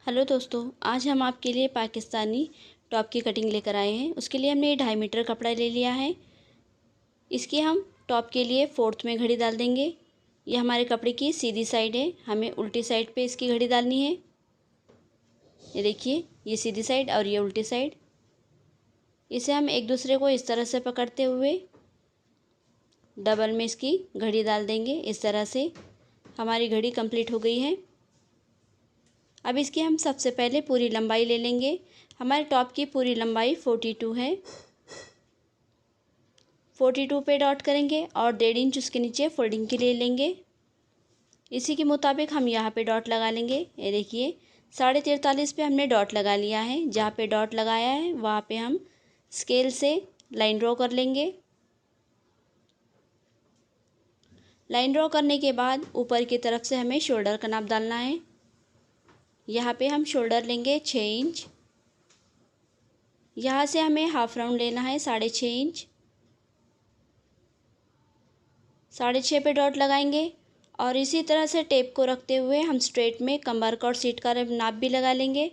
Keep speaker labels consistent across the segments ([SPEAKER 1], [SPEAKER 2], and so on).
[SPEAKER 1] Hello दोस्तों, आज हम आपके लिए पाकिस्तानी टॉप की कटिंग लेकर आए हैं। उसके लिए हमने 2.5 मीटर कपड़ा ले लिया है। इसकी हम टॉप के लिए 4th में घड़ी डाल देंगे। ये हमारे कपड़े की सीधी साइड है, हमें उल्टी साइड पे इसकी घड़ी डालनी है। ये देखिए, ये सीधी साइड और ये उल्टी साइड। इसे हम एक दूसरे को इस तरह से पकड़ते हुए डबल में इसकी घड़ी डाल देंगे। इस तरह से हमारी घड़ी कंप्लीट हो गई है। अब इसकी हम सबसे पहले पूरी लंबाई ले लेंगे। हमारे टॉप की पूरी लंबाई 42 है। 42 पे डॉट करेंगे और 1.5 इंच उसके नीचे फोल्डिंग के लिए लेंगे। इसी के मुताबिक हम यहाँ पे डॉट लगा लेंगे। ये देखिए, 43.5 पे हमने डॉट लगा लिया है। जहाँ पे डॉट लगाया है वहाँ पे हम स्केल से लाइन ड्रॉ कर लेंगे। लाइन ड्रॉ करने के बाद ऊपर की तरफ से हमें शोल्डर का नाप डालना है। यहाँ पे हम शोल्डर लेंगे 6 इंच। यहाँ से हमें हाफ राउंड लेना है 6.5 इंच। 6.5 पे डॉट लगाएंगे और इसी तरह से टेप को रखते हुए हम स्ट्रेट में कमर का और सीट का नाप भी लगा लेंगे।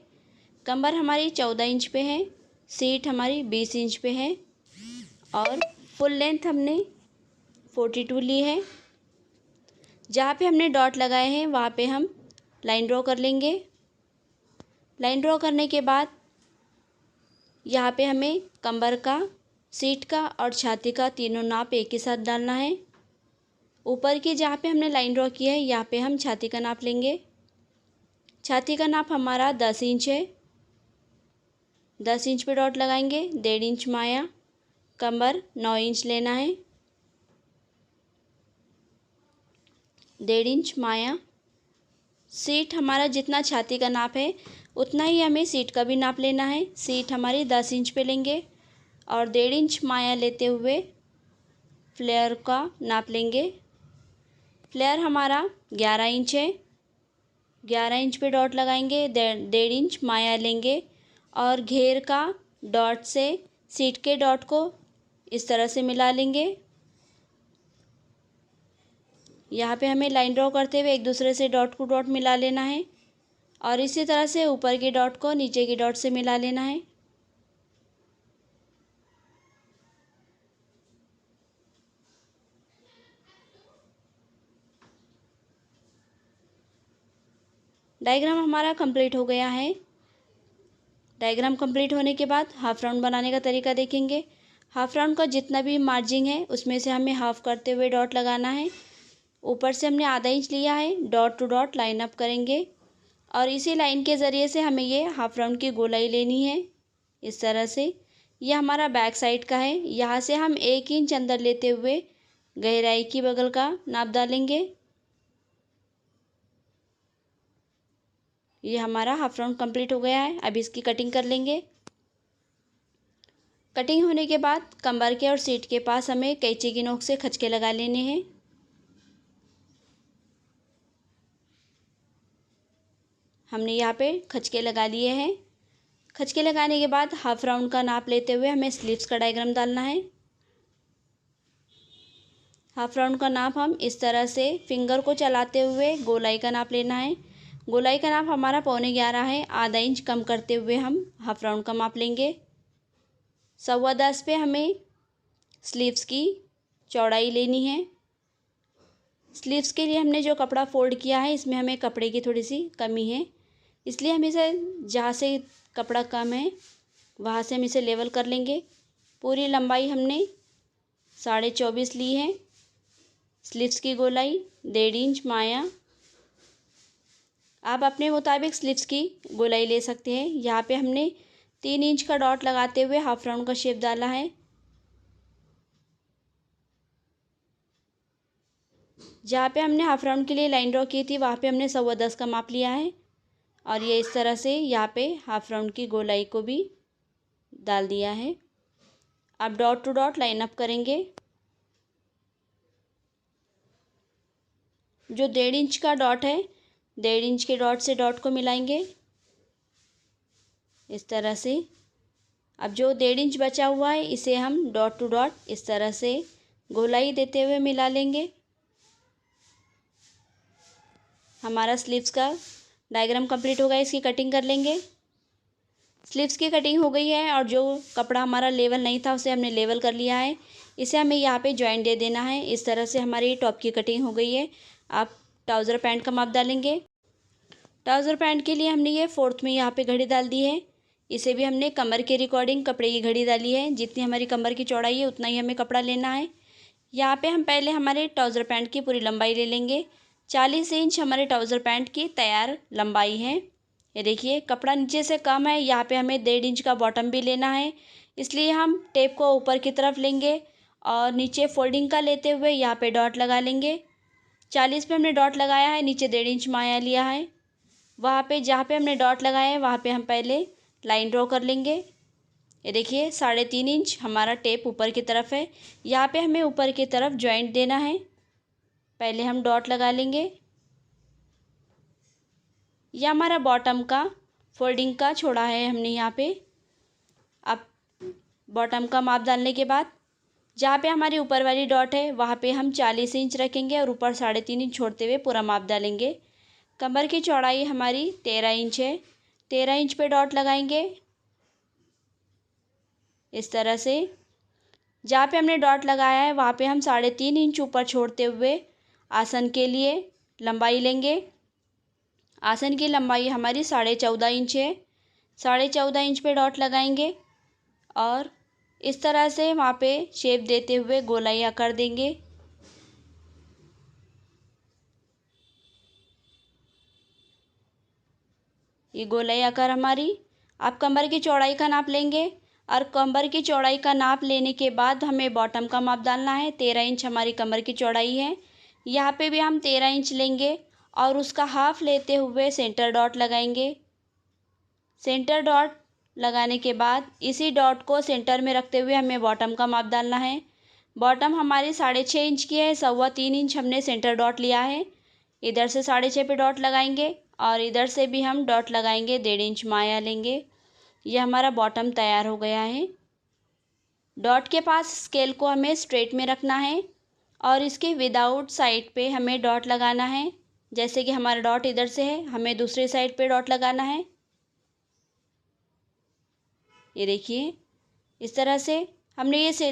[SPEAKER 1] कमर हमारी 14 इंच पे है, सीट हमारी 20 इंच पे है और फुल लेंथ हमने 42 ली है। जहाँ पे हमने डॉट लगाए हैं वहाँ पे हम लाइन ड्रॉ कर लेंगे। लाइन ड्रॉ करने के बाद यहाँ पे हमें कमर का, सीट का और छाती का तीनों नाप एक ही साथ डालना है। ऊपर की जहाँ पे हमने लाइन ड्रॉ की है यहाँ पे हम छाती का नाप लेंगे। छाती का नाप हमारा 10 इंच है। 10 इंच पे डॉट लगाएंगे। 1.5 इंच माया। कमर 9 इंच लेना है। 1.5 इंच माया। सीट हमारा जितना छाती का नाप है उतना ही हमें सीट का भी नाप लेना है। सीट हमारी 10 इंच पे लेंगे और 1.5 इंच माया लेते हुए फ्लेयर का नाप लेंगे। फ्लेयर हमारा 11 इंच है। 11 इंच पे डॉट लगाएंगे। 1.5 इंच माया लेंगे और घेर का डॉट से सीट के डॉट को इस तरह से मिला लेंगे। यहाँ पे हमें लाइन ड्रॉ करते हुए एक दूसरे से डॉट को डॉट मिला लेना है और इसी तरह से ऊपर के डॉट को नीचे की डॉट से मिला लेना है। डायग्राम हमारा कंप्लीट हो गया है। डायग्राम कंप्लीट होने के बाद हाफ राउंड बनाने का तरीका देखेंगे। हाफ राउंड का जितना भी मार्जिन है उसमें से हमें हाफ करते हुए डॉट लगाना है। ऊपर से हमने आधा इंच लिया है। Dot to dot line up करेंगे और इसी लाइन के ज़रिए से हमें ये हाफ राउंड की गोलाई लेनी है। इस तरह से ये हमारा बैक साइड का है। यहाँ से हम 1 इंच अंदर लेते हुए गहराई की बगल का नाप डालेंगे। ये हमारा हाफ राउंड कंप्लीट हो गया है। अब इसकी कटिंग कर लेंगे। कटिंग होने के बाद कमर के और सीट के पास हमें कैंची की नोक से खचके लगा लेने हैं। हमने यहाँ पे खचके लगा लिए हैं। खचके लगाने के बाद हाफ राउंड का नाप लेते हुए हमें स्लीव्स का डायग्राम डालना है। हाफ राउंड का नाप हम इस तरह से फिंगर को चलाते हुए गोलाई का नाप लेना है। गोलाई का नाप हमारा 11.25 है। आधा इंच कम करते हुए हम हाफ राउंड का माप लेंगे। 10.15 पे हमें स्लीव्स की चौड़ाई लेनी है। स्लीव्स के लिए हमने जो कपड़ा फोल्ड किया है इसमें हमें कपड़े की थोड़ी सी कमी है, इसलिए हम इसे जहाँ से कपड़ा कम है वहाँ से हम इसे लेवल कर लेंगे। पूरी लंबाई हमने 24.5 ली है। स्लीव्स की गोलाई 1.5 इंच माया। आप अपने मुताबिक स्लीव्स की गोलाई ले सकते हैं। यहाँ पे हमने 3 इंच का डॉट लगाते हुए हाफ राउंड का शेप डाला है। जहाँ पे हमने हाफ राउंड के लिए लाइन ड्रॉ की थी वहाँ पे हमने 10.15 का माप लिया है और ये इस तरह से यहाँ पे हाफ राउंड की गोलाई को भी डाल दिया है। अब dot to dot line up करेंगे। जो 1.5 इंच का डॉट है, 1.5 इंच के डॉट से डॉट को मिलाएंगे इस तरह से। अब जो 1.5 इंच बचा हुआ है इसे हम डॉट टू डॉट इस तरह से गोलाई देते हुए मिला लेंगे। हमारा स्लीव्स का डायग्राम कंप्लीट हो गया, इसकी कटिंग कर लेंगे। स्लीव्स की कटिंग हो गई है और जो कपड़ा हमारा लेवल नहीं था उसे हमने लेवल कर लिया है। इसे हमें यहाँ पे जॉइंट दे देना है। इस तरह से हमारी टॉप की कटिंग हो गई है। आप ट्राउज़र पैंट का माप डालेंगे। ट्राउज़र पैंट के लिए हमने ये 4th में यहाँ पे घड़ी डाल दी है। इसे भी हमने कमर के रिकॉर्डिंग कपड़े की घड़ी डाली है। जितनी हमारी कमर की चौड़ाई है उतना ही हमें कपड़ा लेना है। यहाँ पे हम पहले हमारे ट्राउज़र पैंट की पूरी लंबाई ले लेंगे। 40 इंच हमारे ट्राउज़र पैंट की तैयार लंबाई है। ये देखिए कपड़ा नीचे से कम है, यहाँ पे हमें 1.5 इंच का बॉटम भी लेना है, इसलिए हम टेप को ऊपर की तरफ लेंगे और नीचे फोल्डिंग का लेते हुए यहाँ पे डॉट लगा लेंगे। 40 पे हमने डॉट लगाया है, नीचे 1.5 इंच माया लिया है। वहाँ पे जहाँ पे हमने डॉट लगाया है वहाँ पे हम पहले लाइन ड्रॉ कर लेंगे। ये देखिए 3.5 इंच हमारा टेप ऊपर की तरफ है। यहाँ पे हमें ऊपर की तरफ जॉइंट देना है। पहले हम डॉट लगा लेंगे। यह हमारा बॉटम का फोल्डिंग का छोड़ा है हमने यहाँ पे। अब बॉटम का माप डालने के बाद जहाँ पे हमारी ऊपर वाली डॉट है वहाँ पे हम 40 इंच रखेंगे और ऊपर 3.5 इंच छोड़ते हुए पूरा माप डालेंगे। कमर की चौड़ाई हमारी 13 इंच है। 13 इंच पे डॉट लगाएंगे इस तरह से। जहाँ पे हमने डॉट लगाया है वहाँ पे हम 3.5 इंच ऊपर छोड़ते हुए आसन के लिए लंबाई लेंगे। आसन की लंबाई हमारी 14.5 इंच है। 14.5 इंच पे डॉट लगाएंगे और इस तरह से वहाँ पे शेप देते हुए गोलाई आकार देंगे। ये गोलाई आकार हमारी। आप कमर की चौड़ाई का नाप लेंगे और कमर की चौड़ाई का नाप लेने के बाद हमें बॉटम का माप डालना है। 13 इंच हमारी कमर की चौड़ाई है। यहाँ पे भी हम 13 इंच लेंगे और उसका हाफ लेते हुए सेंटर डॉट लगाएंगे। सेंटर डॉट लगाने के बाद इसी डॉट को सेंटर में रखते हुए हमें बॉटम का माप डालना है। बॉटम हमारी 6.5 इंच की है। 3.25 इंच हमने सेंटर डॉट लिया है। इधर से 6.5 पे डॉट लगाएंगे और इधर से भी हम डॉट लगाएंगे। 1.5 इंच माया लेंगे। यह हमारा बॉटम तैयार हो गया है। डॉट के पास स्केल को हमें स्ट्रेट में रखना है और इसके विदाउट साइड पे हमें डॉट लगाना है। जैसे कि हमारा डॉट इधर से है, हमें दूसरी साइड पे डॉट लगाना है। ये देखिए इस तरह से हमने ये से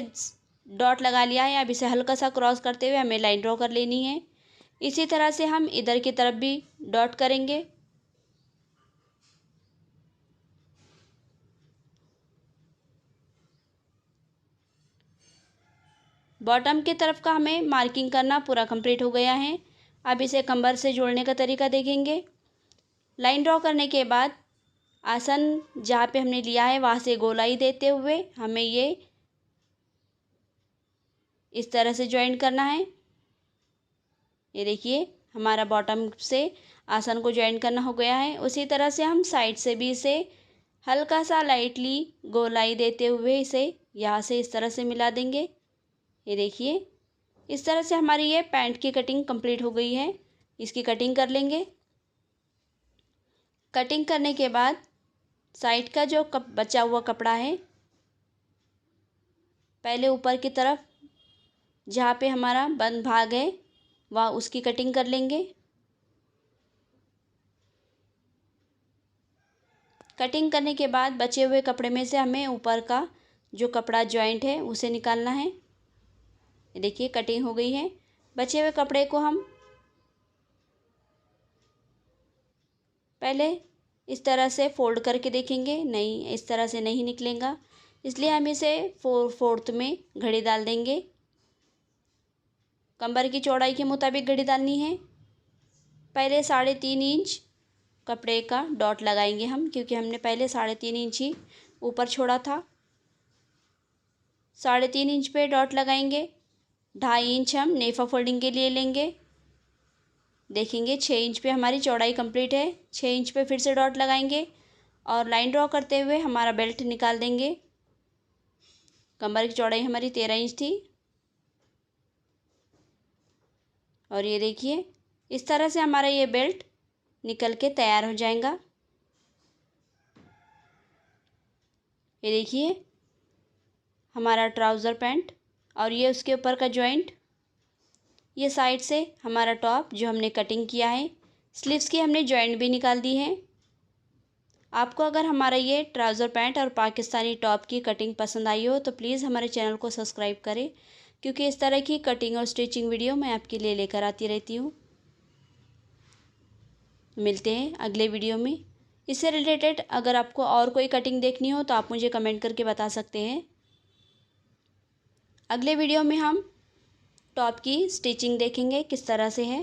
[SPEAKER 1] डॉट लगा लिया है। अब इसे हल्का सा क्रॉस करते हुए हमें लाइन ड्रॉ कर लेनी है। इसी तरह से हम इधर की तरफ भी डॉट करेंगे। बॉटम की तरफ का हमें मार्किंग करना पूरा कंप्लीट हो गया है। अब इसे कमर से जोड़ने का तरीका देखेंगे। लाइन ड्रॉ करने के बाद आसन जहाँ पे हमने लिया है वहाँ से गोलाई देते हुए हमें ये इस तरह से ज्वाइन करना है। ये देखिए हमारा बॉटम से आसन को ज्वाइन करना हो गया है। उसी तरह से हम साइड से भी इसे हल्का सा लाइटली गोलाई देते हुए इसे यहाँ से इस तरह से मिला देंगे। ये देखिए इस तरह से हमारी ये पैंट की कटिंग कंप्लीट हो गई है। इसकी कटिंग कर लेंगे। कटिंग करने के बाद साइड का जो बचा हुआ कपड़ा है पहले ऊपर की तरफ जहाँ पे हमारा बंद भाग है वह उसकी कटिंग कर लेंगे। कटिंग करने के बाद बचे हुए कपड़े में से हमें ऊपर का जो कपड़ा जॉइंट है उसे निकालना है। ये देखिए कटिंग हो गई है। बचे हुए कपड़े को हम पहले इस तरह से फोल्ड करके देखेंगे, नहीं इस तरह से नहीं निकलेगा, इसलिए हम इसे 4/4 में घड़ी डाल देंगे। कमर की चौड़ाई के मुताबिक घड़ी डालनी है। पहले 3.5 इंच कपड़े का डॉट लगाएंगे हम, क्योंकि हमने पहले 3.5 इंच ही ऊपर छोड़ा था। 3.5 इंच पे डॉट लगाएंगे। 2.5 इंच हम नेफा फोल्डिंग के लिए लेंगे। देखेंगे 6 इंच पे हमारी चौड़ाई कंप्लीट है। 6 इंच पे फिर से डॉट लगाएंगे और लाइन ड्रॉ करते हुए हमारा बेल्ट निकाल देंगे। कमर की चौड़ाई हमारी 13 इंच थी और ये देखिए इस तरह से हमारा ये बेल्ट निकल के तैयार हो जाएगा। ये देखिए हमारा ट्राउज़र पैंट और ये उसके ऊपर का जॉइंट, ये साइड से हमारा टॉप जो हमने कटिंग किया है स्लीव्स की हमने जॉइंट भी निकाल दी है। आपको अगर हमारा ये ट्राउज़र पैंट और पाकिस्तानी टॉप की कटिंग पसंद आई हो तो प्लीज़ हमारे चैनल को सब्सक्राइब करें, क्योंकि इस तरह की कटिंग और स्टिचिंग वीडियो मैं आपके लिए लेकर आती रहती हूँ। मिलते हैं अगले वीडियो में। इससे रिलेटेड अगर आपको और कोई कटिंग देखनी हो तो आप मुझे कमेंट करके बता सकते हैं। अगले वीडियो में हम टॉप की स्टिचिंग देखेंगे किस तरह से है।